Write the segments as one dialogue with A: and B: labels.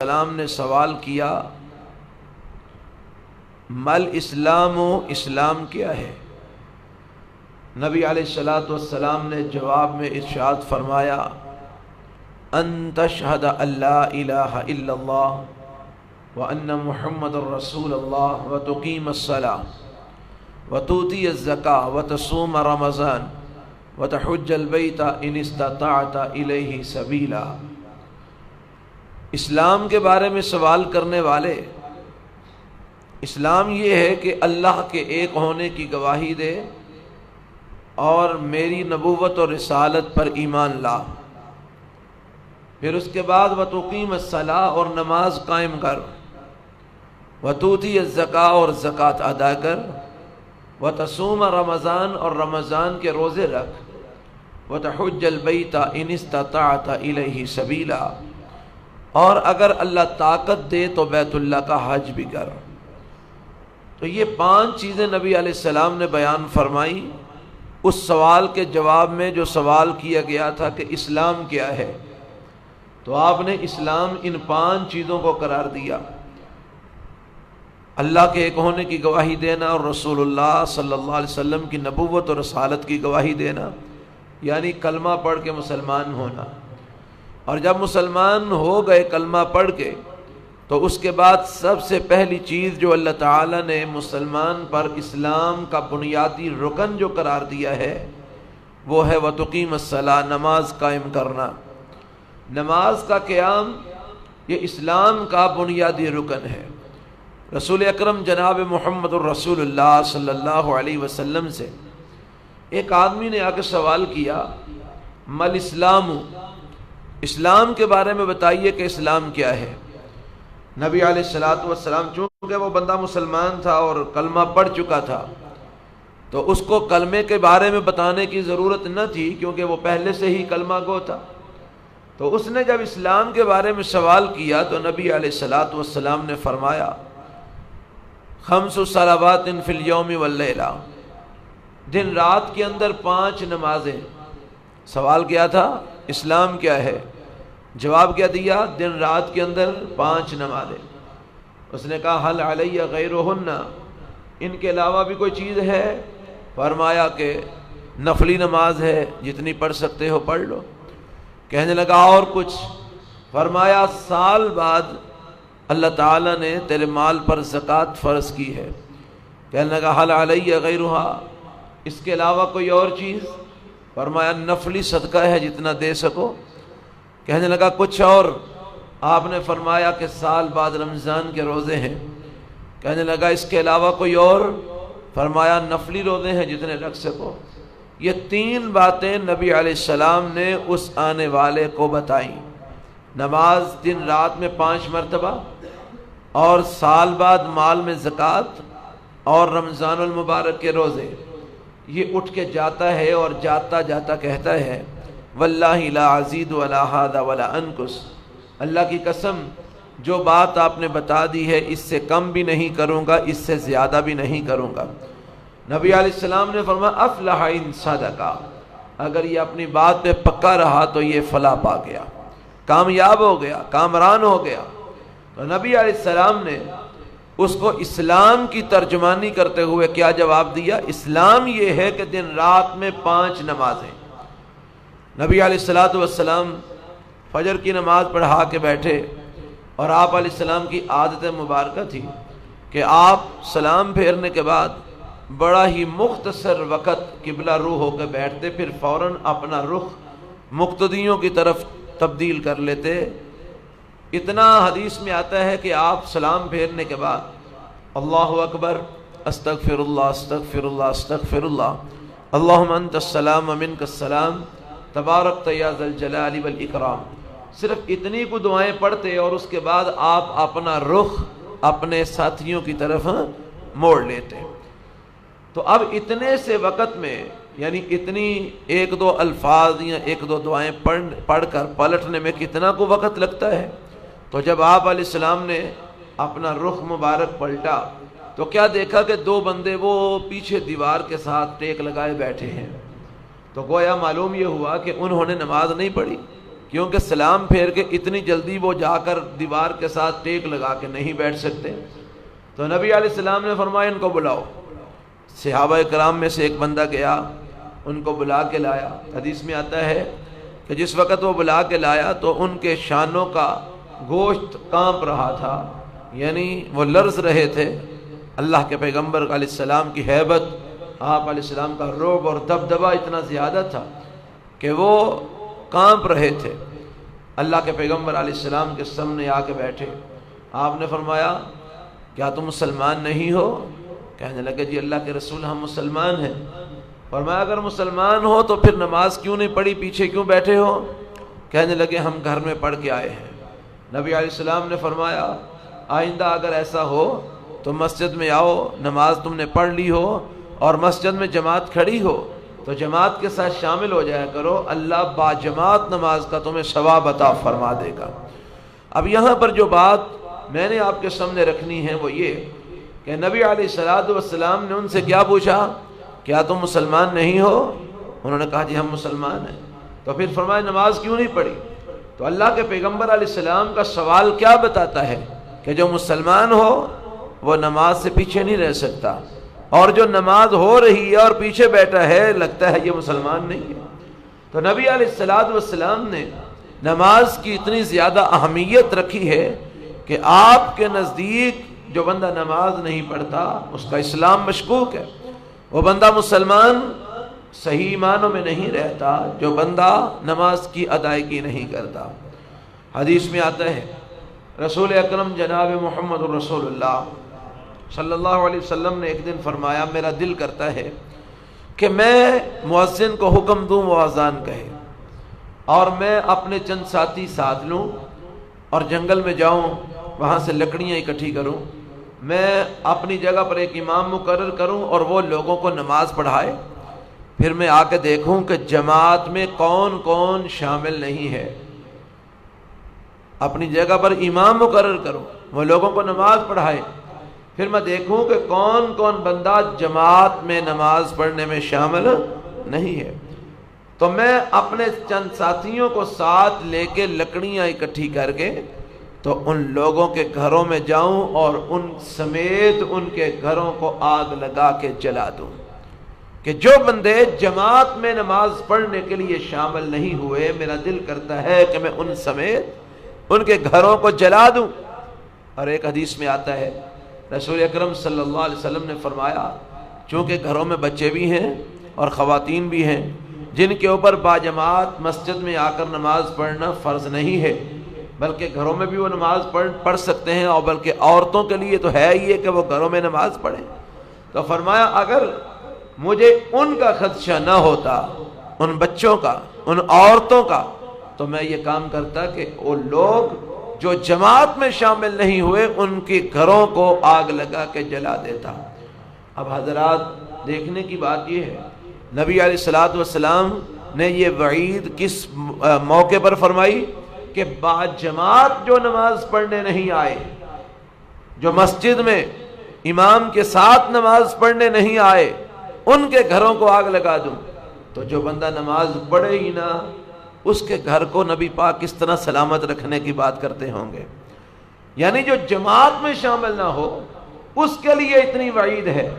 A: السلام نے سوال کیا مل اسلام و اسلام کیا ہے؟ نبی علیہ السلام نے جواب میں ارشاد فرمایا ان تشہد ان لا الہ الا اللہ وان محمد الرسول اللہ وتقیم الصلاۃ وتؤتی الزکاۃ وتصوم رمضان وتحج البیت ان استطعت الیہ سبیلا۔ اسلام کے بارے میں سوال کرنے والے، اسلام یہ ہے کہ اللہ کے ایک ہونے کی گواہی دے اور میری نبوت اور رسالت پر ایمان لا، پھر اس کے بعد وتقیم الصلاۃ اور نماز قائم کر، وتؤتی الزکاۃ اور زکوٰۃ ادا کر، وتصوم رمضان اور رمضان کے روزے رکھ، وتحج البیت ان استطعت الیہ سبیلا، اور اگر اللہ طاقت دے تو بیت اللہ کا حج بھی کر۔ تو یہ 5 چیزیں نبی علیہ السلام نے بیان فرمائی اس سوال کے جواب میں جو سوال کیا گیا تھا کہ اسلام کیا ہے، تو آپ نے اسلام ان 5 چیزوں کو قرار دیا: اللہ کے ایک ہونے کی گواہی دینا اور رسول اللہ صلی اللہ علیہ وسلم کی نبوت اور رسالت کی گواہی دینا، یعنی کلمہ پڑھ کے مسلمان ہونا، اور جب مسلمان ہو گئے کلمہ پڑھ کے تو اس کے بعد سب سے پہلی چیز جو اللہ تعالیٰ نے مسلمان پر اسلام کا بنیادی رکن جو قرار دیا ہے وہ ہے وتقیم الصلاۃ، نماز قائم کرنا۔ نماز کا قیام یہ اسلام کا بنیادی رکن ہے۔ رسول اکرم جناب محمد الرسول اللہ صلی اللہ علیہ وسلم سے ایک آدمی نے آ کے سوال کیا مل اسلام، اسلام کے بارے میں بتائیے کہ اسلام کیا ہے۔ نبی علیہ السلام چونکہ وہ بندہ مسلمان تھا اور کلمہ پڑھ چکا تھا تو اس کو کلمے کے بارے میں بتانے کی ضرورت نہ تھی، کیونکہ وہ پہلے سے ہی کلمہ گو تھا۔ تو اس نے جب اسلام کے بارے میں سوال کیا تو نبی علیہ السلام نے فرمایا 5 صلوات فی الیوم واللیلہ، دن رات کے اندر 5 نمازیں۔ سوال کیا تھا اسلام کیا ہے، جواب کیا دیا؟ دن رات کے اندر 5 نمازیں۔ اس نے کہا حل علی غیرہن، ان کے علاوہ بھی کوئی چیز ہے؟ فرمایا کہ نفلی نماز ہے، جتنی پڑھ سکتے ہو پڑھ لو۔ کہنے لگا اور کچھ؟ فرمایا سال بعد اللہ تعالیٰ نے تیرے مال پر زکوٰۃ فرض کی ہے۔ کہنے لگا حل علی غیرہا، اس کے علاوہ کوئی اور چیز؟ فرمایا نفلی صدقہ ہے، جتنا دے سکو۔ کہنے لگا کچھ اور؟ آپ نے فرمایا کہ سال بعد رمضان کے روزے ہیں۔ کہنے لگا اس کے علاوہ کوئی اور؟ فرمایا نفلی روزے ہیں، جتنے رکھ سکو۔ یہ 3 باتیں نبی علیہ السلام نے اس آنے والے کو بتائیں، نماز دن رات میں 5 مرتبہ، اور سال بعد مال میں زکوٰۃ، اور رمضان المبارک کے روزے۔ یہ اٹھ کے جاتا ہے اور جاتا جاتا کہتا ہے واللہ لا ازید ولا ھذا ولا انقص، اللہ کی قسم جو بات آپ نے بتا دی ہے اس سے کم بھی نہیں کروں گا، اس سے زیادہ بھی نہیں کروں گا۔ نبی علیہ السلام نے فرمایا افلح ان صدقہ، اگر یہ اپنی بات پہ پکا رہا تو یہ فلاح پا گیا، کامیاب ہو گیا، کامران ہو گیا۔ تو نبی علیہ السلام نے اس کو اسلام کی ترجمانی کرتے ہوئے کیا جواب دیا؟ اسلام یہ ہے کہ دن رات میں 5 نمازیں۔ نبی علیہ السلام فجر کی نماز پڑھا کے بیٹھے، اور آپ علیہ السلام کی عادت مبارکہ تھی کہ آپ سلام پھیرنے کے بعد بڑا ہی مختصر وقت قبلہ رو ہو کے بیٹھتے، پھر فوراً اپنا رخ مقتدیوں کی طرف تبدیل کر لیتے۔ اتنا حدیث میں آتا ہے کہ آپ سلام پھیرنے کے بعد اللہ اکبر، استغفر اللہ استغفر اللہ استغفر اللہ، اللہم انت السلام ومنک السلام تبارکت یا ذا الجلال والاکرام، صرف اتنی کو دعائیں پڑھتے اور اس کے بعد آپ اپنا رخ اپنے ساتھیوں کی طرف موڑ لیتے۔ تو اب اتنے سے وقت میں، یعنی اتنی 1-2 الفاظ یا 1-2 دعائیں پڑھ کر پلٹنے میں کتنا کو وقت لگتا ہے؟ تو جب آپ علیہ السلام نے اپنا رخ مبارک پلٹا تو کیا دیکھا کہ 2 بندے وہ پیچھے دیوار کے ساتھ ٹیک لگائے بیٹھے ہیں۔ تو گویا معلوم یہ ہوا کہ انہوں نے نماز نہیں پڑھی، کیونکہ سلام پھیر کے اتنی جلدی وہ جا کر دیوار کے ساتھ ٹیک لگا کے نہیں بیٹھ سکتے. تو نبی علیہ السلام نے فرمایا ان کو بلاؤ. صحابہ کرام میں سے ایک بندہ گیا, ان کو بلا کے لایا. حدیث میں آتا ہے کہ جس وقت وہ بلا کے لایا تو ان کے شانوں کا گوشت کانپ رہا تھا, یعنی وہ لرز رہے تھے. اللہ کے پیغمبر علیہ السلام کی ہیبت, آپ علیہ السلام کا رعب اور دبدبہ اتنا زیادہ تھا کہ وہ کانپ رہے تھے. اللہ کے پیغمبر علیہ السلام کے سامنے آ کے بیٹھے. آپ نے فرمایا کیا تم مسلمان نہیں ہو؟ کہنے لگے جی اللہ کے رسول ہم مسلمان ہیں. فرمایا اگر مسلمان ہو تو پھر نماز کیوں نہیں پڑھی, پیچھے کیوں بیٹھے ہو؟ کہنے لگے ہم گھر میں پڑھ کے آئے ہیں. نبی علیہ السلام نے فرمایا آئندہ اگر ایسا ہو تو مسجد میں آؤ, نماز تم نے پڑھ لی ہو اور مسجد میں جماعت کھڑی ہو تو جماعت کے ساتھ شامل ہو جایا کرو, اللہ باجماعت نماز کا تمہیں ثواب عطا فرما دے گا. اب یہاں پر جو بات میں نے آپ کے سامنے رکھنی ہے وہ یہ کہ نبی علیہ الصلوۃ والسلام نے ان سے کیا پوچھا, کیا تم مسلمان نہیں ہو؟ انہوں نے کہا جی ہم مسلمان ہیں. تو پھر فرمایا نماز کیوں نہیں پڑھی؟ تو اللہ کے پیغمبر علیہ السلام کا سوال کیا بتاتا ہے کہ جو مسلمان ہو وہ نماز سے پیچھے نہیں رہ سکتا, اور جو نماز ہو رہی ہے اور پیچھے بیٹھا ہے لگتا ہے یہ مسلمان نہیں ہے. تو نبی علیہ الصلوۃ والسلام نے نماز کی اتنی زیادہ اہمیت رکھی ہے کہ آپ کے نزدیک جو بندہ نماز نہیں پڑھتا اس کا اسلام مشکوک ہے, وہ بندہ مسلمان صحیح معنوں میں نہیں رہتا جو بندہ نماز کی ادائیگی نہیں کرتا. حدیث میں آتا ہے رسول اکرم جناب محمد رسول اللہ صلی اللہ علیہ وسلم نے ایک دن فرمایا میرا دل کرتا ہے کہ میں مؤذن کو حکم دوں وہ اذان کہے, اور میں اپنے چند ساتھی ساتھ لوں اور جنگل میں جاؤں, وہاں سے لکڑیاں اکٹھی کروں, میں اپنی جگہ پر ایک امام مقرر کروں اور وہ لوگوں کو نماز پڑھائے. پھر میں آ کے دیکھوں کہ جماعت میں کون کون شامل نہیں ہے. اپنی جگہ پر امام مقرر کروں, وہ لوگوں کو نماز پڑھائے. پھر میں دیکھوں کہ کون کون بندہ جماعت میں نماز پڑھنے میں شامل نہیں ہے. تو میں اپنے چند ساتھیوں کو ساتھ لے کے لکڑیاں اکٹھی کر کے تو ان لوگوں کے گھروں میں جاؤں اور ان سمیت ان کے گھروں کو آگ لگا کے جلا دوں, کہ جو بندے جماعت میں نماز پڑھنے کے لیے شامل نہیں ہوئے میرا دل کرتا ہے کہ میں ان سمیت ان کے گھروں کو جلا دوں. اور ایک حدیث میں آتا ہے رسول اکرم صلی اللہ علیہ وسلم نے فرمایا چونکہ گھروں میں بچے بھی ہیں اور خواتین بھی ہیں جن کے اوپر باجماعت مسجد میں آ کر نماز پڑھنا فرض نہیں ہے, بلکہ گھروں میں بھی وہ نماز پڑھ سکتے ہیں, اور بلکہ عورتوں کے لیے تو ہے ہی ہے کہ وہ گھروں میں نماز پڑھیں. تو فرمایا اگر مجھے ان کا خدشہ نہ ہوتا, ان بچوں کا, ان عورتوں کا, تو میں یہ کام کرتا کہ وہ لوگ جو جماعت میں شامل نہیں ہوئے ان کے گھروں کو آگ لگا کے جلا دیتا. اب حضرات دیکھنے کی بات یہ ہے نبی علیہ الصلوۃ والسلام نے یہ وعید کس موقع پر فرمائی کہ باجماعت جو نماز پڑھنے نہیں آئے, جو مسجد میں امام کے ساتھ نماز پڑھنے نہیں آئے, ان کے گھروں کو آگ لگا دوں. تو جو بندہ نماز پڑھے ہی نہ اس کے گھر کو نبی پاک کس طرح سلامت رکھنے کی بات کرتے ہوں گے. یعنی جو جماعت میں شامل نہ ہو اس کے لیے اتنی وعید ہے,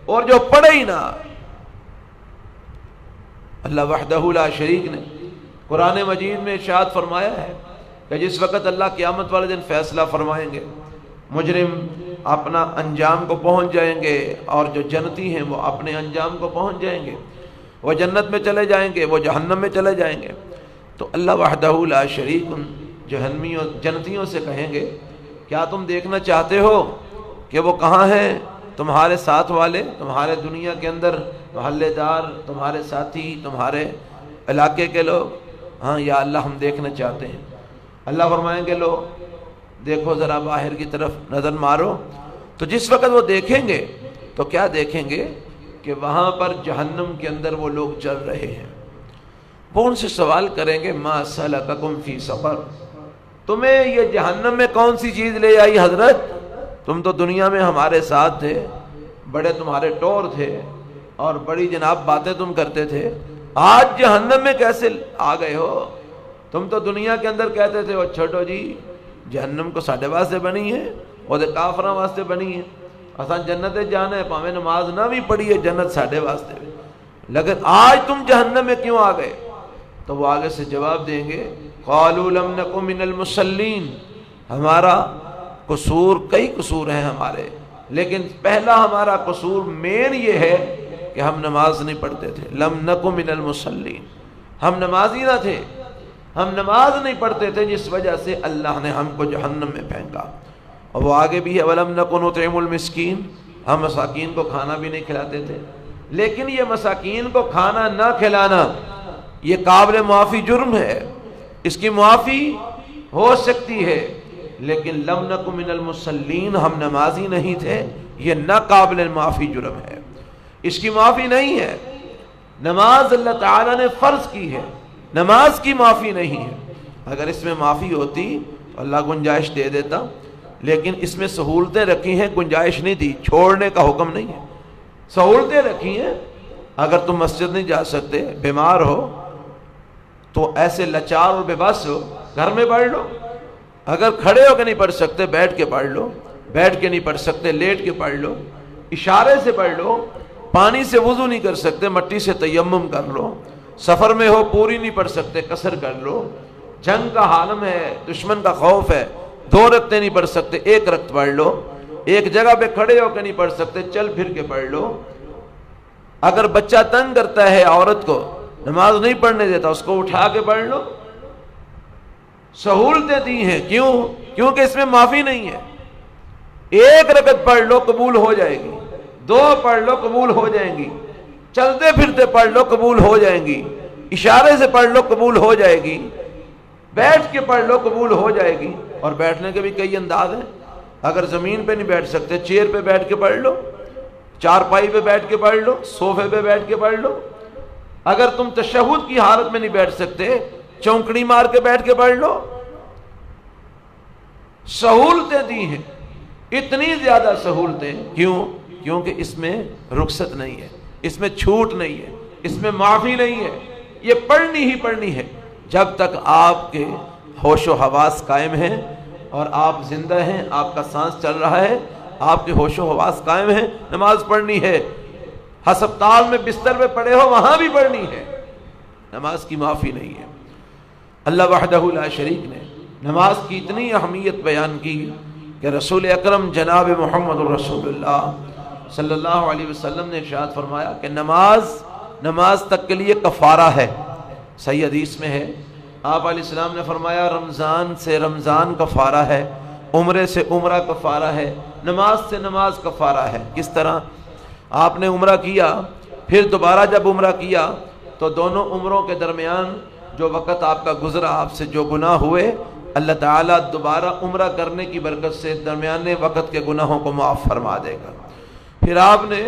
A: اور جو پڑھے ہی نہ. اللہ وحدہ لا شریک نے قرآن مجید میں ارشاد فرمایا ہے کہ جس وقت اللہ قیامت والے دن فیصلہ فرمائیں گے مجرم اپنا انجام کو پہنچ جائیں گے, اور جو جنتی ہیں وہ اپنے انجام کو پہنچ جائیں گے, وہ جنت میں چلے جائیں گے, وہ جہنم میں چلے جائیں گے. تو اللہ وحدہ لا شریک جہنمیوں جنتیوں سے کہیں گے کیا تم دیکھنا چاہتے ہو کہ وہ کہاں ہیں تمہارے ساتھ والے, تمہارے دنیا کے اندر محلے دار, تمہارے ساتھی, تمہارے علاقے کے لوگ؟ ہاں یا اللہ ہم دیکھنا چاہتے ہیں. اللہ فرمائیں گے لو دیکھو ذرا باہر کی طرف نظر مارو. تو جس وقت وہ دیکھیں گے تو کیا دیکھیں گے کہ وہاں پر جہنم کے اندر وہ لوگ جل رہے ہیں. وہ ان سے سوال کریں گے ما سلککم فی سقر, تمہیں یہ جہنم میں کون سی چیز لے آئی حضرت؟ تم تو دنیا میں ہمارے ساتھ تھے, بڑے تمہارے ٹور تھے اور بڑی جناب باتیں تم کرتے تھے, آج جہنم میں کیسے آ گئے ہو؟ تم تو دنیا کے اندر کہتے تھے وہ چھوٹو جی جہنم کو ساڈے واسطے بنی ہے وہ تو کافراں واسطے بنی ہے، اساں جنت جانا ہے پاویں نماز نہ بھی پڑھی ہے جنت ساڈے واسطے، لیکن آج تم جہنم میں کیوں آ گئے؟ تو وہ آگے سے جواب دیں گے قالوا لم نک من المصلین، ہمارا قصور کئی قصور ہیں ہمارے، لیکن پہلا ہمارا قصور مین یہ ہے کہ ہم نماز نہیں پڑھتے تھے، لم نک من المصلین، ہم نمازی نہ تھے، ہم نماز نہیں پڑھتے تھے جس وجہ سے اللہ نے ہم کو جہنم میں پھینکا۔ اور وہ آگے بھی ہے وَلَمْ نَكُ نُطْعِمُ الْمِسْكِينَ، ہم مساکین کو کھانا بھی نہیں کھلاتے تھے، لیکن یہ مساکین کو کھانا نہ کھلانا یہ قابل معافی جرم ہے، اس کی معافی ہو سکتی ہے، لیکن لم نک من المصلین، ہم نمازی نہیں تھے، یہ نہ قابل معافی جرم ہے، اس کی معافی نہیں ہے۔ نماز اللہ تعالیٰ نے فرض کی ہے، نماز کی معافی نہیں ہے، اگر اس میں معافی ہوتی تو اللہ گنجائش دے دیتا، لیکن اس میں سہولتیں رکھی ہیں، گنجائش نہیں دی، چھوڑنے کا حکم نہیں ہے، سہولتیں رکھی ہیں۔ اگر تم مسجد نہیں جا سکتے، بیمار ہو تو ایسے لاچار اور بے بس ہو گھر میں پڑھ لو، اگر کھڑے ہو کے نہیں پڑھ سکتے بیٹھ کے پڑھ لو، بیٹھ کے نہیں پڑھ سکتے لیٹ کے پڑھ لو، اشارے سے پڑھ لو، پانی سے وضو نہیں کر سکتے مٹی سے تیمم کر لو، سفر میں ہو پوری نہیں پڑھ سکتے قصر کر لو، جنگ کا عالم ہے دشمن کا خوف ہے 2 رکعتیں نہیں پڑھ سکتے 1 رکعت پڑھ لو، ایک جگہ پہ کھڑے ہو کے نہیں پڑھ سکتے چل پھر کے پڑھ لو، اگر بچہ تنگ کرتا ہے عورت کو نماز نہیں پڑھنے دیتا اس کو اٹھا کے پڑھ لو، سہولتیں دی ہیں، کیوں؟ کیونکہ اس میں معافی نہیں ہے۔ 1 رکعت پڑھ لو قبول ہو جائے گی، 2 پڑھ لو قبول ہو جائیں گی، چلتے پھرتے پڑھ لو قبول ہو جائیں گی، اشارے سے پڑھ لو قبول ہو جائے گی، بیٹھ کے پڑھ لو قبول ہو جائے گی۔ اور بیٹھنے کے بھی کئی انداز ہیں، اگر زمین پہ نہیں بیٹھ سکتے چیئر پہ بیٹھ کے پڑھ لو، چارپائی پہ بیٹھ کے پڑھ لو، صوفے پہ بیٹھ کے پڑھ لو، اگر تم تشہد کی حالت میں نہیں بیٹھ سکتے چونکڑی مار کے بیٹھ کے پڑھ لو، سہولتیں دی ہیں، اتنی زیادہ سہولتیں، کیوں؟ کیونکہ اس میں رخصت نہیں ہے، اس میں چھوٹ نہیں ہے، اس میں معافی نہیں ہے، یہ پڑھنی ہی پڑھنی ہے جب تک آپ کے ہوش و حواس قائم ہیں اور آپ زندہ ہیں، آپ کا سانس چل رہا ہے، آپ کے ہوش و حواس قائم ہیں، نماز پڑھنی ہے، ہسپتال میں بستر پہ پڑے ہو وہاں بھی پڑھنی ہے، نماز کی معافی نہیں ہے۔ اللہ وحدہ لا شریک نے نماز کی اتنی اہمیت بیان کی کہ رسول اکرم جناب محمد رسول اللہ صلی اللہ علیہ وسلم نے ارشاد فرمایا کہ نماز تک کے لیے کفارہ ہے، صحیح حدیث میں ہے، آپ علیہ السلام نے فرمایا رمضان سے رمضان کفارہ ہے، عمرے سے عمرہ کفارہ ہے، نماز سے نماز کفارہ ہے۔ کس طرح؟ آپ نے عمرہ کیا، پھر دوبارہ جب عمرہ کیا تو دونوں عمروں کے درمیان جو وقت آپ کا گزرا، آپ سے جو گناہ ہوئے، اللہ تعالیٰ دوبارہ عمرہ کرنے کی برکت سے درمیانے وقت کے گناہوں کو معاف فرما دے گا۔ پھر آپ نے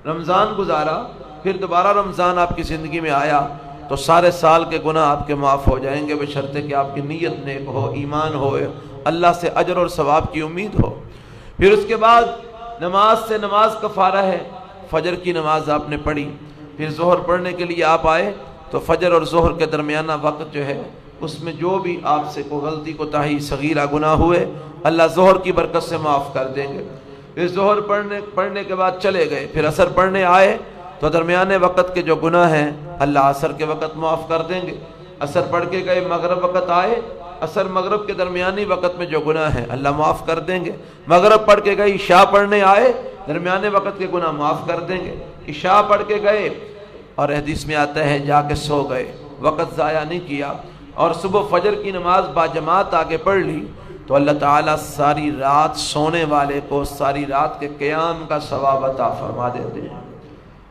A: رمضان گزارا، پھر دوبارہ رمضان آپ کی زندگی میں آیا تو سارے سال کے گناہ آپ کے معاف ہو جائیں گے، بشرطے کہ آپ کی نیت نیک ہو، ایمان ہو، اللہ سے اجر اور ثواب کی امید ہو۔ پھر اس کے بعد نماز سے نماز کفارہ ہے، فجر کی نماز آپ نے پڑھی، پھر ظہر پڑھنے کے لیے آپ آئے تو فجر اور ظہر کے درمیانہ وقت جو ہے اس میں جو بھی آپ سے کوئی غلطی کوتاہی صغیرہ گناہ ہوئے اللہ ظہر کی برکت سے معاف کر دیں گے۔ پھر ظہر پڑھنے کے بعد چلے گئے، پھر عصر پڑھنے آئے تو درمیانے وقت کے جو گناہ ہیں اللہ عصر کے وقت معاف کر دیں گے۔ عصر پڑھ کے گئے، مغرب وقت آئے، عصر مغرب کے درمیانی وقت میں جو گناہ ہیں اللہ معاف کر دیں گے۔ مغرب پڑھ کے گئے، عشاء پڑھنے آئے، درمیانے وقت کے گناہ معاف کر دیں گے۔ عشاء پڑھ کے گئے اور حدیث میں آتا ہے جا کے سو گئے، وقت ضائع نہیں کیا، اور صبح فجر کی نماز باجماعت آگے پڑھ لی تو اللہ تعالیٰ ساری رات سونے والے کو ساری رات کے قیام کا ثواب عطا فرما دیتے ہیں۔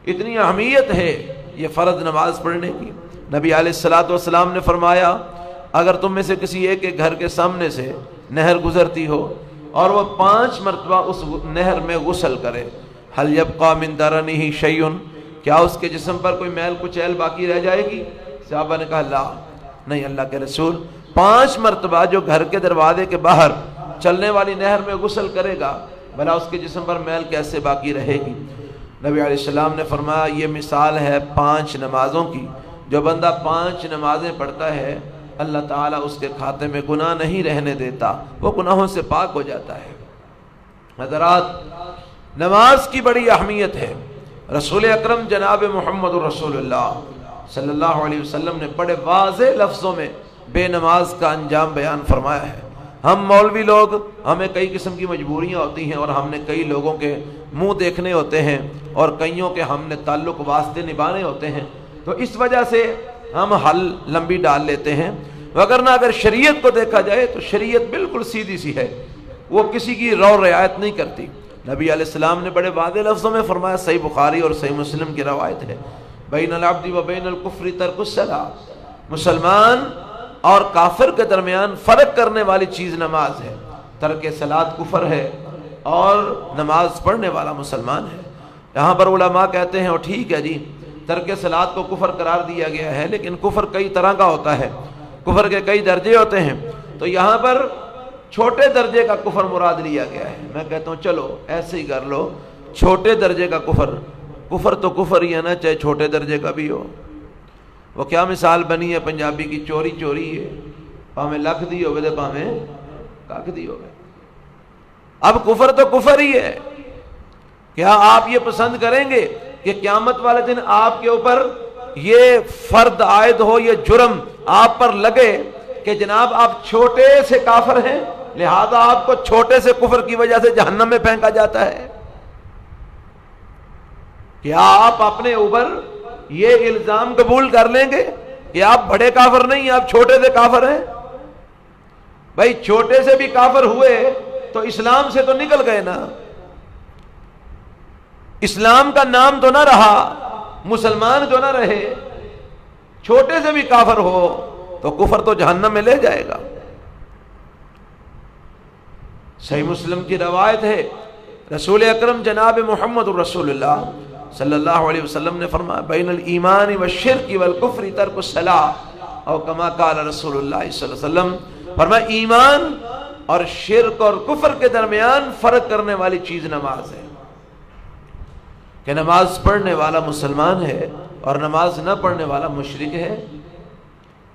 A: اتنی اہمیت ہے یہ فرض نماز پڑھنے کی۔ نبی علیہ الصلوۃ والسلام نے فرمایا اگر تم میں سے کسی ایک کے گھر کے سامنے سے نہر گزرتی ہو اور وہ 5 مرتبہ اس نہر میں غسل کرے، هل يبقى من درنه شيء، کیا اس کے جسم پر کوئی میل کچیل باقی رہ جائے گی؟ صحابہ نے کہا لا، نہیں اللہ کے رسول، 5 مرتبہ جو گھر کے دروازے کے باہر چلنے والی نہر میں غسل کرے گا بھلا اس کے جسم پر میل کیسے باقی رہے گی؟ نبی علیہ السلام نے فرمایا یہ مثال ہے 5 نمازوں کی، جو بندہ 5 نمازیں پڑھتا ہے اللہ تعالیٰ اس کے کھاتے میں گناہ نہیں رہنے دیتا، وہ گناہوں سے پاک ہو جاتا ہے۔ حضرات، نماز کی بڑی اہمیت ہے۔ رسول اکرم جناب محمد رسول اللہ صلی اللہ علیہ وسلم نے بڑے واضح لفظوں میں بے نماز کا انجام بیان فرمایا ہے۔ ہم مولوی لوگ، ہمیں کئی قسم کی مجبوریاں ہوتی ہیں اور ہم نے کئی لوگوں کے منہ دیکھنے ہوتے ہیں اور کئیوں کے ہم نے تعلق واسطے نبھانے ہوتے ہیں، تو اس وجہ سے ہم حل لمبی ڈال لیتے ہیں، وگرنہ اگر شریعت کو دیکھا جائے تو شریعت بالکل سیدھی سی ہے، وہ کسی کی رو رعایت نہیں کرتی۔ نبی علیہ السلام نے بڑے واضح لفظوں میں فرمایا، صحیح بخاری اور صحیح مسلم کی روایت ہے، بین العبد و بین الکفر ترک الصلاۃ، مسلمان اور کافر کے درمیان فرق کرنے والی چیز نماز ہے۔ ترک صلاۃ کفر ہے اور نماز پڑھنے والا مسلمان ہے۔ یہاں پر علماء کہتے ہیں، اور ٹھیک ہے جی، ترک صلاۃ کو کفر قرار دیا گیا ہے، لیکن کفر کئی طرح کا ہوتا ہے، کفر کے کئی درجے ہوتے ہیں، تو یہاں پر چھوٹے درجے کا کفر مراد لیا گیا ہے۔ میں کہتا ہوں چلو ایسے ہی کر لو، چھوٹے درجے کا کفر تو کفر ہی ہے نا، چاہے چھوٹے درجے کا بھی ہو۔ وہ کیا مثال بنی ہے پنجابی کی، چوری چوری ہے، پاویں لکھ دی ہوگے تو پاویں ککھ دی ہوگے۔ اب کفر تو کفر ہی ہے۔ کیا آپ یہ پسند کریں گے کہ قیامت والے دن آپ کے اوپر یہ فرد عائد ہو، یہ جرم آپ پر لگے کہ جناب آپ چھوٹے سے کافر ہیں، لہذا آپ کو چھوٹے سے کفر کی وجہ سے جہنم میں پھینکا جاتا ہے؟ کیا آپ اپنے اوپر یہ الزام قبول کر لیں گے کہ آپ بڑے کافر نہیں، آپ چھوٹے سے کافر ہیں؟ بھائی چھوٹے سے بھی کافر ہوئے تو اسلام سے تو نکل گئے نا، اسلام کا نام تو نہ رہا، مسلمان تو نہ رہے۔ چھوٹے سے بھی کافر ہو تو کفر تو جہنم میں لے جائے گا۔ صحیح مسلم کی روایت ہے، رسول اکرم جناب محمد رسول اللہ صلی اللہ علیہ وسلم نے فرمایا، بین الایمان والشرک والکفر ترک الصلاۃ، او کما قال رسول اللہ صلی اللہ علیہ وسلم، فرمایا ایمان اور شرک اور کفر کے درمیان فرق کرنے والی چیز نماز ہے، کہ نماز پڑھنے والا مسلمان ہے اور نماز نہ پڑھنے والا مشرک ہے،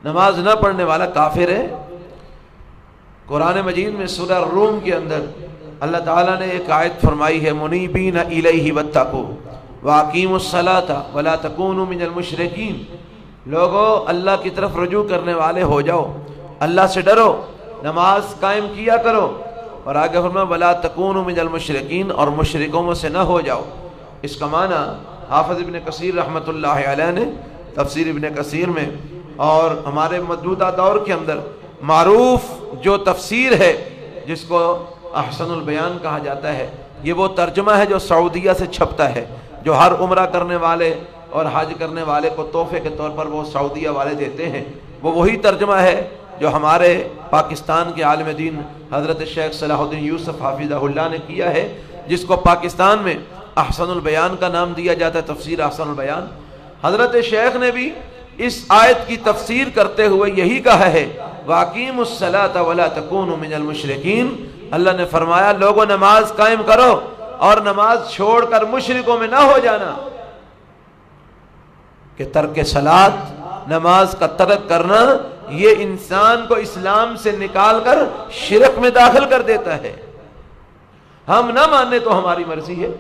A: نماز نہ پڑھنے والا کافر ہے۔ قرآن مجید میں سورہ روم کے اندر اللہ تعالیٰ نے ایک آیت فرمائی ہے، منیبین الیہ واتقوا واقیموا الصلاۃ ولا تکونوا من المشرکین، لوگو اللہ کی طرف رجوع کرنے والے ہو جاؤ، اللہ سے ڈرو، نماز قائم کیا کرو، اور آگے فرمایا ولا تکونوا من المشرکین، اور مشرکوں میں سے نہ ہو جاؤ۔ اس کا معنی حافظ ابن کثیر رحمۃ اللہ علیہ نے تفسیر ابن کثیر میں اور ہمارے موجودہ دور کے اندر معروف جو تفسیر ہے جس کو احسن البیان کہا جاتا ہے، یہ وہ ترجمہ ہے جو سعودیہ سے چھپتا ہے، جو ہر عمرہ کرنے والے اور حج کرنے والے کو تحفے کے طور پر وہ سعودیہ والے دیتے ہیں، وہ وہی ترجمہ ہے جو ہمارے پاکستان کے عالم دین حضرت شیخ صلاح الدین یوسف حافظہ اللہ نے کیا ہے، جس کو پاکستان میں احسن البیان کا نام دیا جاتا ہے، تفسیر احسن البیان۔ حضرت شیخ نے بھی اس آیت کی تفسیر کرتے ہوئے یہی کہا ہے، وَأَقِیمُوا الصَّلَاةَ وَلَا تَكُونُوا مِنَ الْمُشْرِكِينَ، اللہ نے فرمایا لوگوں نماز قائم کرو اور نماز چھوڑ کر مشرکوں میں نہ ہو جانا۔ کہ ترک صلاۃ، نماز کا ترک کرنا، یہ انسان کو اسلام سے نکال کر شرک میں داخل کر دیتا ہے۔ ہم نہ ماننے تو ہماری مرضی ہے،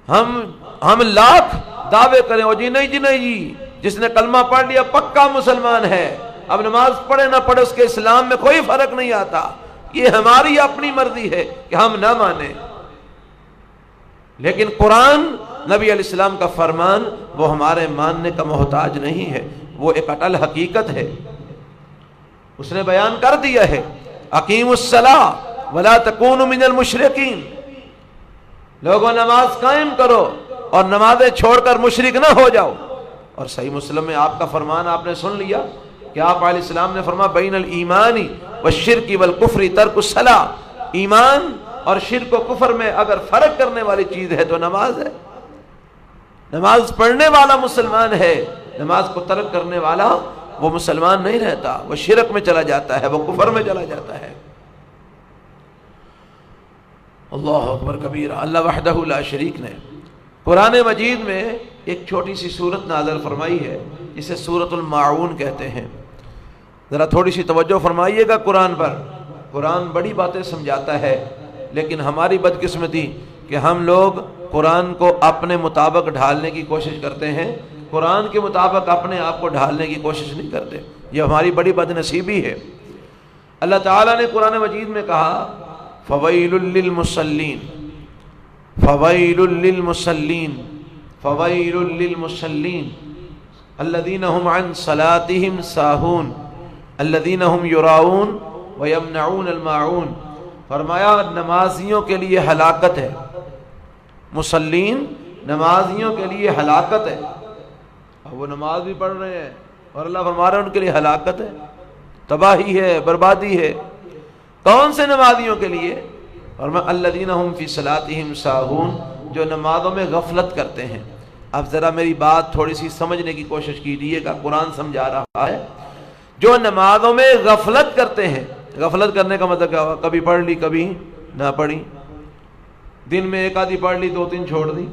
A: ہم لاکھ دعوے کریں، اور جی نہیں جی جس نے کلمہ پڑھ لیا پکا مسلمان ہے، اب نماز پڑھے نہ پڑھے اس کے اسلام میں کوئی فرق نہیں آتا، یہ ہماری اپنی مرضی ہے کہ ہم نہ مانیں۔ لیکن قرآن، نبی علیہ السلام کا فرمان، وہ ہمارے ماننے کا محتاج نہیں ہے، وہ ایک اٹل حقیقت ہے، اس نے بیان کر دیا ہے، اقیموا الصلاۃ ولا تکونوا من المشرکین، لوگوں نماز قائم کرو اور نمازیں چھوڑ کر مشرک نہ ہو جاؤ۔ اور صحیح مسلم میں آپ کا فرمان آپ نے سن لیا کہ آپ علیہ السلام نے فرمایا بین الایمان والشرک والکفر ترک الصلاۃ، ایمان اور شرک و کفر میں اگر فرق کرنے والی چیز ہے تو نماز ہے۔ نماز پڑھنے والا مسلمان ہے، نماز کو ترک کرنے والا وہ مسلمان نہیں رہتا، وہ شرک میں چلا جاتا ہے، وہ کفر میں چلا جاتا ہے۔ اللہ اکبر کبیرہ۔ اللہ وحدہ لا شریک نے قرآن مجید میں ایک چھوٹی سی سورت نازل فرمائی ہے، جسے سورۃ الماعون کہتے ہیں۔ ذرا تھوڑی سی توجہ فرمائیے گا قرآن پر. قرآن بڑی باتیں سمجھاتا ہے، لیکن ہماری بدقسمتی کہ ہم لوگ قرآن کو اپنے مطابق ڈھالنے کی کوشش کرتے ہیں، قرآن کے مطابق اپنے آپ کو ڈھالنے کی کوشش نہیں کرتے. یہ ہماری بڑی بد نصیبی ہے. اللہ تعالیٰ نے قرآن مجید میں کہا فویل للمصلین، فویل للمصلین، فویل للمصلین الذین هم عن صلاتهم ساہون الذین هم یراؤون ویمنعون الماعون. فرمایا نمازیوں کے لیے ہلاکت ہے، مصلین نمازیوں کے لیے ہلاکت ہے. اب وہ نماز بھی پڑھ رہے ہیں اور اللہ فرما رہا ہے ان کے لیے ہلاکت ہے، تباہی ہے، بربادی ہے. کون سے نمازیوں کے لیے؟ فرمایا الذین هم فی صلاتهم ساہون، جو نمازوں میں غفلت کرتے ہیں. اب ذرا میری بات تھوڑی سی سمجھنے کی کوشش کیجیے گا، قرآن سمجھا رہا ہے. جو نمازوں میں غفلت کرتے ہیں، غفلت کرنے کا مطلب کیا ہوا؟ کبھی پڑھ لی کبھی نہ پڑھی، دن میں ایک آدھی پڑھ لی 2-3 چھوڑ دی،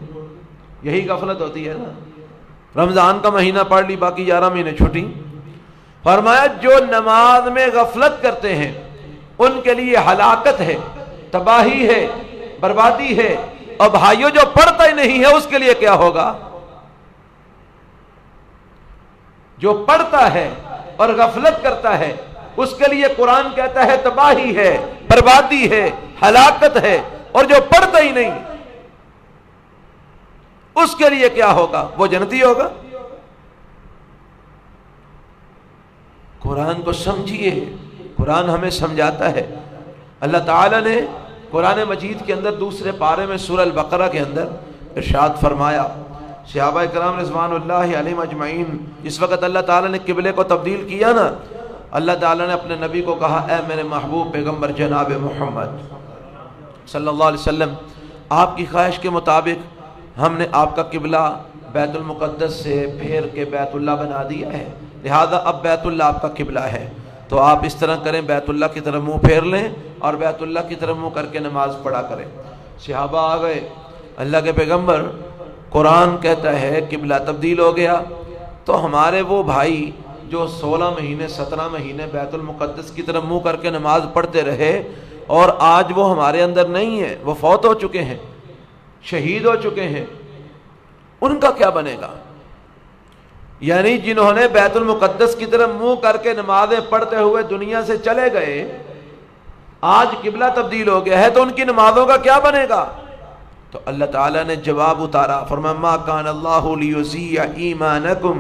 A: یہی غفلت ہوتی ہے نا. رمضان کا مہینہ پڑھ لی، باقی 11 مہینے چھٹی. فرمایا جو نماز میں غفلت کرتے ہیں ان کے لیے ہلاکت ہے، تباہی ہے، بربادی ہے. اور بھائیو جو پڑھتا ہی نہیں ہے اس کے لیے کیا ہوگا؟ جو پڑھتا ہے اور غفلت کرتا ہے اس کے لیے قرآن کہتا ہے تباہی ہے، بربادی ہے، ہلاکت ہے. اور جو پڑھتا ہی نہیں اس کے لیے کیا ہوگا؟ وہ جنتی ہوگا. قرآن کو سمجھیے، قرآن ہمیں سمجھاتا ہے. اللہ تعالیٰ نے قرآن مجید کے اندر دوسرے پارے میں سورہ البقرہ کے اندر ارشاد فرمایا. صحابہ کرام رضوان اللہ علیہم اجمعین، جس وقت اللہ تعالیٰ نے قبلے کو تبدیل کیا نا، اللہ تعالیٰ نے اپنے نبی کو کہا اے میرے محبوب پیغمبر جناب محمد صلی اللہ علیہ وسلم، آپ کی خواہش کے مطابق ہم نے آپ کا قبلہ بیت المقدس سے پھیر کے بیت اللہ بنا دیا ہے، لہذا اب بیت اللہ آپ کا قبلہ ہے. تو آپ اس طرح کریں، بیت اللہ کی طرف منہ پھیر لیں اور بیت اللہ کی طرف منہ کر کے نماز پڑھا کریں. صحابہ آ گئے، اللہ کے پیغمبر قرآن کہتا ہے قبلہ تبدیل ہو گیا. تو ہمارے وہ بھائی جو 16 مہینے 17 مہینے بیت المقدس کی طرف منہ کر کے نماز پڑھتے رہے اور آج وہ ہمارے اندر نہیں ہے، وہ فوت ہو چکے ہیں، شہید ہو چکے ہیں، ان کا کیا بنے گا؟ یعنی جنہوں نے بیت المقدس کی طرف منہ کر کے نمازیں پڑھتے ہوئے دنیا سے چلے گئے، آج قبلہ تبدیل ہو گیا ہے، تو ان کی نمازوں کا کیا بنے گا؟ تو اللہ تعالیٰ نے جواب اتارا، فرمایا ما کان اللہ لیضیع ایمانکم.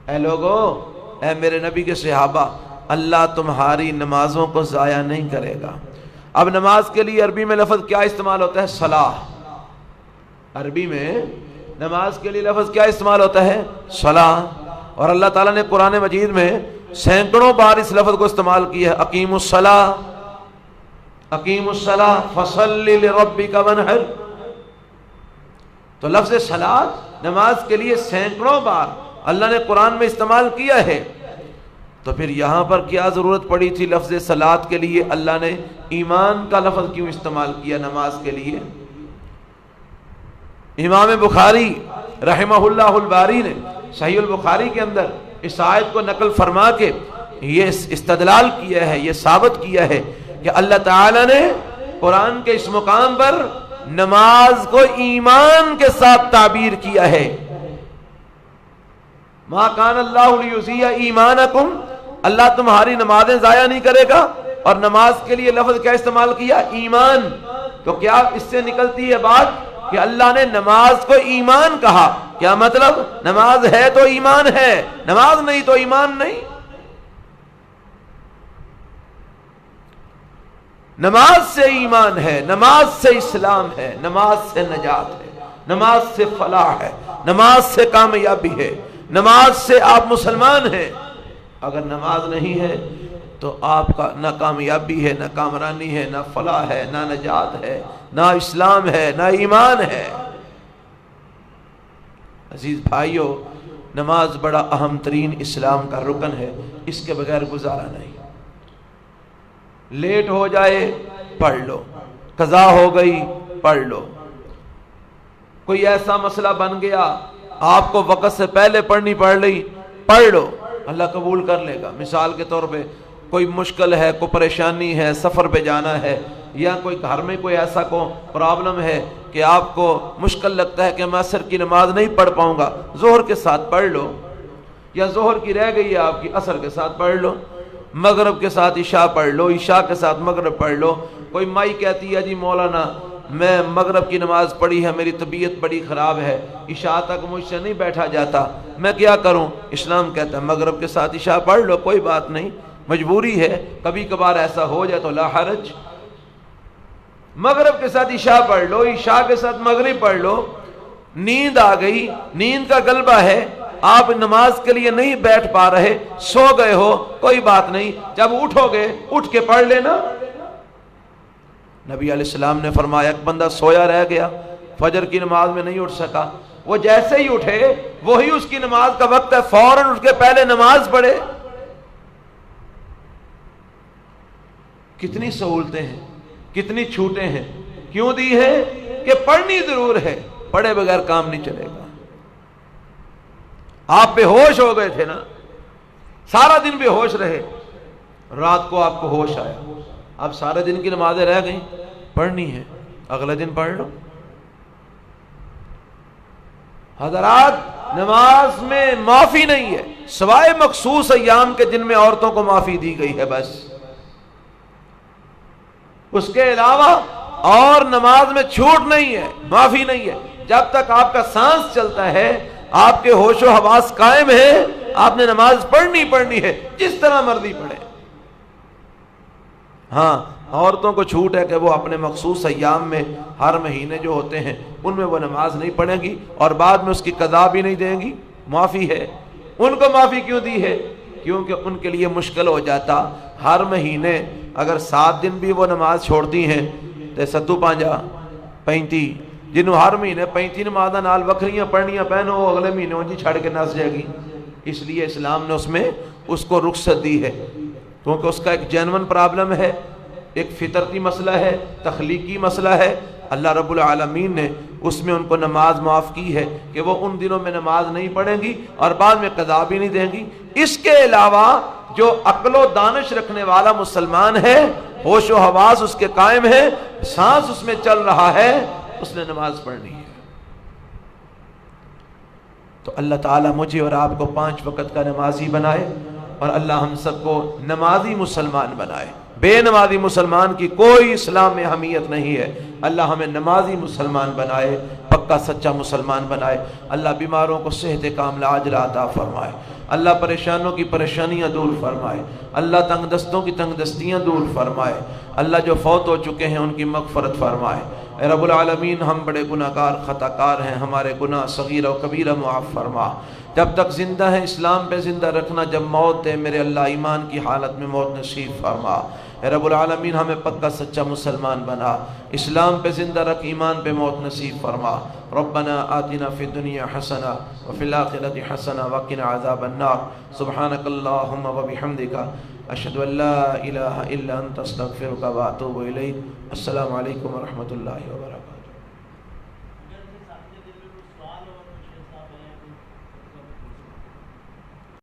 A: اے لوگو، اے میرے نبی کے صحابہ، اللہ تمہاری نمازوں کو ضائع نہیں کرے گا. اب نماز کے لیے عربی میں لفظ کیا استعمال ہوتا ہے؟ صلاح. عربی میں نماز کے لیے لفظ کیا استعمال ہوتا ہے؟ صلاح. اور اللہ تعالیٰ نے قرآن مجید میں سینکڑوں بار اس لفظ کو استعمال کیا ہے، اقیم الصلاح، اقیم الصلاح فصل لربک وانحر. تو لفظ صلاۃ نماز کے لیے سینکڑوں بار اللہ نے قرآن میں استعمال کیا ہے. تو پھر یہاں پر کیا ضرورت پڑی تھی لفظ صلاۃ کے لیے اللہ نے ایمان کا لفظ کیوں استعمال کیا نماز کے لیے؟ امام بخاری رحمہ اللہ الباری نے صحیح البخاری کے اندر اس آیت کو نقل فرما کے یہ استدلال کیا ہے، یہ ثابت کیا ہے کہ اللہ تعالی نے قرآن کے اس مقام پر نماز کو ایمان کے ساتھ تعبیر کیا ہے. ما کان اللہ لیضیع ایمانکم، اللہ تمہاری نمازیں ضائع نہیں کرے گا. اور نماز کے لیے لفظ کیا استعمال کیا؟ ایمان. تو کیا اس سے نکلتی ہے بات کہ اللہ نے نماز کو ایمان کہا؟ کیا مطلب؟ نماز ہے تو ایمان ہے، نماز نہیں تو ایمان نہیں. نماز سے ایمان ہے، نماز سے اسلام ہے، نماز سے نجات ہے، نماز سے فلاح ہے، نماز سے کامیابی ہے، نماز سے آپ مسلمان ہیں. اگر نماز نہیں ہے تو آپ کا نہ کامیابی ہے، نہ کامرانی ہے، نہ فلاح ہے، نہ نجات ہے، نہ اسلام ہے، نہ ایمان ہے. عزیز بھائیو، نماز بڑا اہم ترین اسلام کا رکن ہے، اس کے بغیر گزارا نہیں. لیٹ ہو جائے پڑھ لو، قضا ہو گئی پڑھ لو، کوئی ایسا مسئلہ بن گیا آپ کو وقت سے پہلے پڑھنی پڑ رہی پڑھ لو، اللہ قبول کر لے گا۔ مثال کے طور پہ کوئی مشکل ہے، کوئی پریشانی ہے، سفر پہ جانا ہے، یا کوئی گھر میں کوئی ایسا کو پرابلم ہے کہ آپ کو مشکل لگتا ہے کہ میں عصر کی نماز نہیں پڑھ پاؤں گا، ظہر کے ساتھ پڑھ لو، یا ظہر کی رہ گئی ہے آپ کی، عصر کے ساتھ پڑھ لو، مغرب کے ساتھ عشاء پڑھ لو، عشاء کے ساتھ مغرب پڑھ لو۔ کوئی مائی کہتی ہے جی مولانا میں مغرب کی نماز پڑھی ہے، میری طبیعت بڑی خراب ہے، عشاء تک مجھ سے نہیں بیٹھا جاتا، میں کیا کروں؟ اسلام کہتا ہے مغرب کے ساتھ عشاء پڑھ لو، کوئی بات نہیں، مجبوری ہے، کبھی کبھار ایسا ہو جائے تو لا حرج۔ مغرب کے ساتھ عشاء پڑھ لو، عشاء کے ساتھ مغرب پڑھ لو۔ نیند آ گئی، نیند کا غلبہ ہے، آپ نماز کے لیے نہیں بیٹھ پا رہے، سو گئے ہو، کوئی بات نہیں، جب اٹھو گے اٹھ کے پڑھ لینا۔ نبی علیہ السلام نے فرمایا ایک بندہ سویا رہ گیا، فجر کی نماز میں نہیں اٹھ سکا، وہ جیسے ہی اٹھے وہی اس کی نماز کا وقت ہے، فوراً اٹھ کے پہلے نماز پڑھے۔ کتنی سہولتیں ہیں، کتنی چھوٹیں ہیں، کیوں دی ہے؟ کہ پڑھنی ضرور ہے، پڑھے بغیر کام نہیں چلے گا۔ آپ بے ہوش ہو گئے تھے نا، سارا دن بے ہوش رہے، رات کو آپ کو ہوش آیا، اب سارے دن کی نمازیں رہ گئیں، پڑھنی ہے، اگلے دن پڑھ لو۔ حضرات نماز میں معافی نہیں ہے سوائے مخصوص ایام کے جن میں عورتوں کو معافی دی گئی ہے، بس اس کے علاوہ اور نماز میں چھوٹ نہیں ہے، معافی نہیں ہے۔ جب تک آپ کا سانس چلتا ہے، آپ کے ہوش و حواس قائم ہے، آپ نے نماز پڑھنی ہے، جس طرح مرضی پڑھے۔ ہاں عورتوں کو چھوٹ ہے کہ وہ اپنے مخصوص ایام میں ہر مہینے جو ہوتے ہیں ان میں وہ نماز نہیں پڑھیں گی اور بعد میں اس کی قضا بھی نہیں دیں گی، معافی ہے۔ ان کو معافی کیوں دی ہے؟ کیونکہ ان کے لیے مشکل ہو جاتا، ہر مہینے اگر 7 دن بھی وہ نماز چھوڑتی ہیں تو 7×5 = 35، جنہوں ہر مہینے 35 نمازاں نال وکھریاں پڑھنیاں پہنو، وہ اگلے مہینے ان چھڑ کے نس جائے گی۔ اس لیے اسلام نے اس میں اس کو رخصت دی ہے، کیونکہ اس کا ایک جینون پرابلم ہے، ایک فطرتی مسئلہ ہے، تخلیقی مسئلہ ہے۔ اللہ رب العالمین نے اس میں ان کو نماز معاف کی ہے کہ وہ ان دنوں میں نماز نہیں پڑھیں گی اور بعد میں قضا بھی نہیں دیں گی۔ اس کے علاوہ جو عقل و دانش رکھنے والا مسلمان ہے، ہوش و حواس اس کے قائم ہے، سانس اس میں چل رہا ہے، اس نے نماز پڑھنی ہے۔ تو اللہ تعالیٰ مجھے اور آپ کو 5 وقت کا نمازی بنائے، اور اللہ ہم سب کو نمازی مسلمان بنائے۔ بے نمازی مسلمان کی کوئی اسلام میں اہمیت نہیں ہے، اللہ ہمیں نمازی مسلمان بنائے، پکا سچا مسلمان بنائے۔ اللہ بیماروں کو صحت کاملہ عاجلہ عطا فرمائے، اللہ پریشانوں کی پریشانیاں دور فرمائے، اللہ تنگ دستوں کی تنگ دستیاں دور فرمائے، اللہ جو فوت ہو چکے ہیں ان کی مغفرت فرمائے۔ اے رب العالمین ہم بڑے گناہگار خطا کار ہیں، ہمارے گناہ صغیرہ و کبیرہ معاف فرما۔ جب تک زندہ ہیں اسلام پہ زندہ رکھنا، جب موت دے میرے اللہ ایمان کی حالت میں موت نصیب فرما۔ اے رب العالمین ہمیں پکا سچا مسلمان بنا، اسلام پہ زندہ رکھ، ایمان پہ موت نصیب فرما۔ ربنا آتنا فی الدنیا حسنہ وفی الآخرۃ حسنہ وقنا عذاب النار۔ سبحانک اللہم وبحمدک، اشہد ان لا الہ الا انت، استغفرک واتوب الیک۔ السلام علیکم ورحمۃ اللہ وبرکاتہ۔